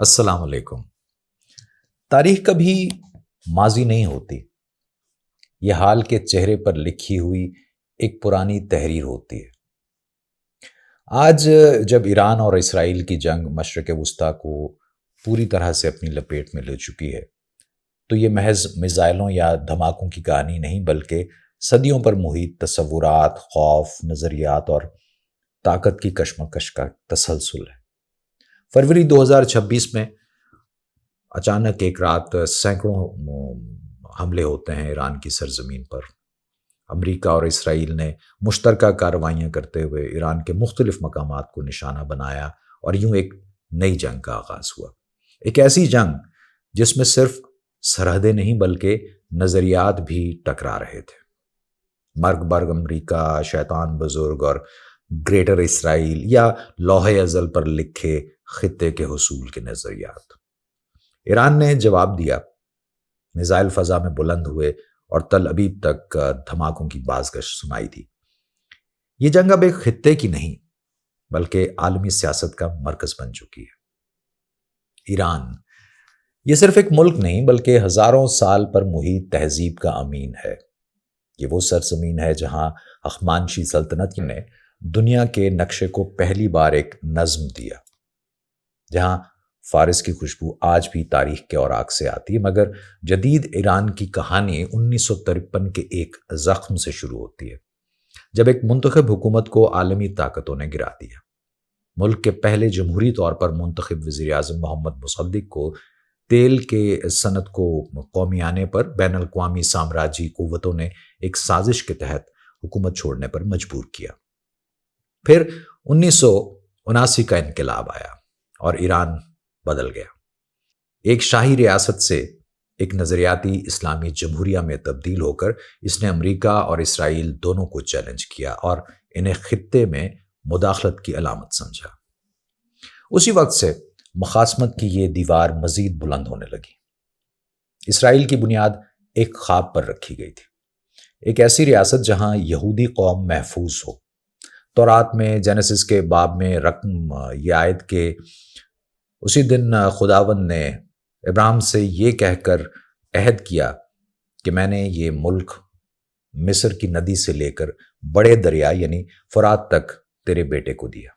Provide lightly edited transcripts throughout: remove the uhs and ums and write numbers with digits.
السلام علیکم۔ تاریخ کبھی ماضی نہیں ہوتی، یہ حال کے چہرے پر لکھی ہوئی ایک پرانی تحریر ہوتی ہے۔ آج جب ایران اور اسرائیل کی جنگ مشرق وسطیٰ کو پوری طرح سے اپنی لپیٹ میں لے چکی ہے، تو یہ محض میزائلوں یا دھماکوں کی کہانی نہیں، بلکہ صدیوں پر محیط تصورات، خوف، نظریات اور طاقت کی کشمکش کا تسلسل ہے۔ فروری 2026 میں اچانک ایک رات سینکڑوں حملے ہوتے ہیں ایران کی سرزمین پر۔ امریکہ اور اسرائیل نے مشترکہ کارروائیاں کرتے ہوئے ایران کے مختلف مقامات کو نشانہ بنایا اور یوں ایک نئی جنگ کا آغاز ہوا۔ ایک ایسی جنگ جس میں صرف سرحدیں نہیں بلکہ نظریات بھی ٹکرا رہے تھے۔ مرگ برگ امریکہ، شیطان بزرگ اور گریٹر اسرائیل، یا لوح ازل پر لکھے خطے کے حصول کے نظریات۔ ایران نے جواب دیا، میزائل فضا میں بلند ہوئے اور تل ابیب تک دھماکوں کی بازگشت سنائی دی۔ یہ جنگ اب ایک خطے کی نہیں بلکہ عالمی سیاست کا مرکز بن چکی ہے۔ ایران یہ صرف ایک ملک نہیں بلکہ ہزاروں سال پر محیط تہذیب کا امین ہے۔ یہ وہ سرزمین ہے جہاں ہخامنشی سلطنت نے دنیا کے نقشے کو پہلی بار ایک نظم دیا، جہاں فارس کی خوشبو آج بھی تاریخ کے اوراق سے آتی ہے، مگر جدید ایران کی کہانی 1953 کے ایک زخم سے شروع ہوتی ہے، جب ایک منتخب حکومت کو عالمی طاقتوں نے گرا دیا۔ ملک کے پہلے جمہوری طور پر منتخب وزیر اعظم محمد مصدق کو تیل کے صنعت کو قومی آنے پر بین الاقوامی سامراجی قوتوں نے ایک سازش کے تحت حکومت چھوڑنے پر مجبور کیا۔ پھر 1979 کا انقلاب آیا اور ایران بدل گیا۔ ایک شاہی ریاست سے ایک نظریاتی اسلامی جمہوریہ میں تبدیل ہو کر اس نے امریکہ اور اسرائیل دونوں کو چیلنج کیا اور انہیں خطے میں مداخلت کی علامت سمجھا۔ اسی وقت سے مخاصمت کی یہ دیوار مزید بلند ہونے لگی۔ اسرائیل کی بنیاد ایک خواب پر رکھی گئی تھی، ایک ایسی ریاست جہاں یہودی قوم محفوظ ہو۔ تورات میں جینیسس کے باب میں رقم یہ آیت کہ اسی دن خداوند نے ابراہیم سے یہ کہہ کر عہد کیا کہ میں نے یہ ملک مصر کی ندی سے لے کر بڑے دریا یعنی فرات تک تیرے بیٹے کو دیا۔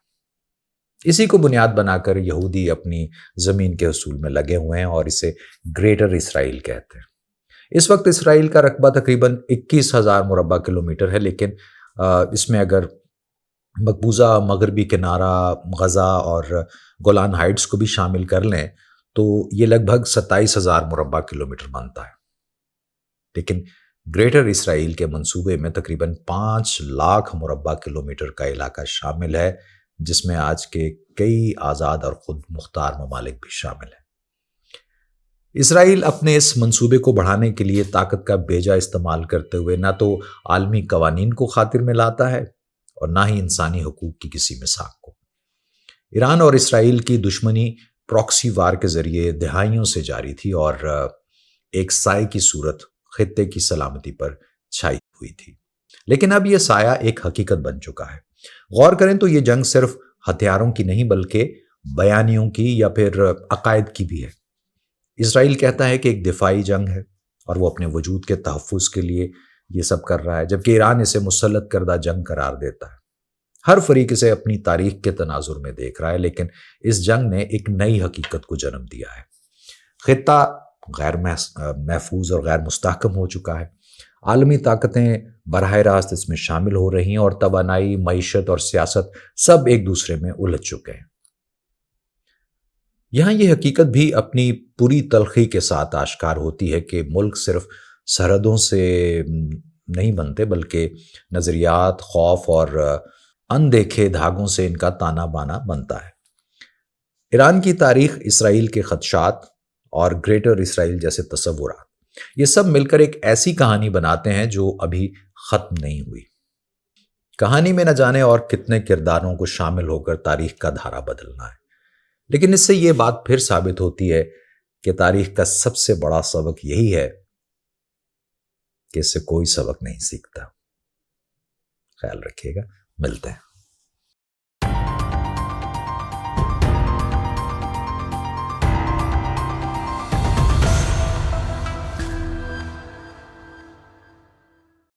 اسی کو بنیاد بنا کر یہودی اپنی زمین کے حصول میں لگے ہوئے ہیں اور اسے گریٹر اسرائیل کہتے ہیں۔ اس وقت اسرائیل کا رقبہ تقریباً 21,000 مربع کلومیٹر ہے، لیکن اس میں اگر مقبوضہ مغربی کنارہ، غزہ اور گولان ہائٹس کو بھی شامل کر لیں تو یہ لگ بھگ 27,000 مربع کلومیٹر بنتا ہے۔ لیکن گریٹر اسرائیل کے منصوبے میں تقریباً 5 لاکھ مربع کلومیٹر کا علاقہ شامل ہے، جس میں آج کے کئی آزاد اور خود مختار ممالک بھی شامل ہیں۔ اسرائیل اپنے اس منصوبے کو بڑھانے کے لیے طاقت کا بیجا استعمال کرتے ہوئے نہ تو عالمی قوانین کو خاطر میں لاتا ہے اور نہ ہی انسانی حقوق کی کسی مساق کو۔ ایران اور اسرائیل کی دشمنی پراکسی وار کے ذریعے دہائیوں سے جاری تھی اور ایک سائے کی صورت خطے کی سلامتی پر چھائی ہوئی تھی، لیکن اب یہ سایہ ایک حقیقت بن چکا ہے۔ غور کریں تو یہ جنگ صرف ہتھیاروں کی نہیں بلکہ بیانیوں کی یا پھر عقائد کی بھی ہے۔ اسرائیل کہتا ہے کہ ایک دفاعی جنگ ہے اور وہ اپنے وجود کے تحفظ کے لیے یہ سب کر رہا ہے، جبکہ ایران اسے مسلط کردہ جنگ قرار دیتا ہے۔ ہر فریق اسے اپنی تاریخ کے تناظر میں دیکھ رہا ہے، لیکن اس جنگ نے ایک نئی حقیقت کو جنم دیا ہے۔ خطہ غیر محفوظ اور غیر مستحکم ہو چکا ہے۔ عالمی طاقتیں براہ راست اس میں شامل ہو رہی ہیں اور توانائی، معیشت اور سیاست سب ایک دوسرے میں الجھ چکے ہیں۔ یہاں یہ حقیقت بھی اپنی پوری تلخی کے ساتھ آشکار ہوتی ہے کہ ملک صرف سرحدوں سے نہیں بنتے بلکہ نظریات، خوف اور اندیکھے دھاگوں سے ان کا تانا بانا بنتا ہے۔ ایران کی تاریخ، اسرائیل کے خدشات اور گریٹر اسرائیل جیسے تصورات، یہ سب مل کر ایک ایسی کہانی بناتے ہیں جو ابھی ختم نہیں ہوئی۔ کہانی میں نہ جانے اور کتنے کرداروں کو شامل ہو کر تاریخ کا دھارا بدلنا ہے، لیکن اس سے یہ بات پھر ثابت ہوتی ہے کہ تاریخ کا سب سے بڑا سبق یہی ہے کہ اس سے کوئی سبق نہیں سیکھتا۔ خیال رکھیے گا، ملتے ہیں۔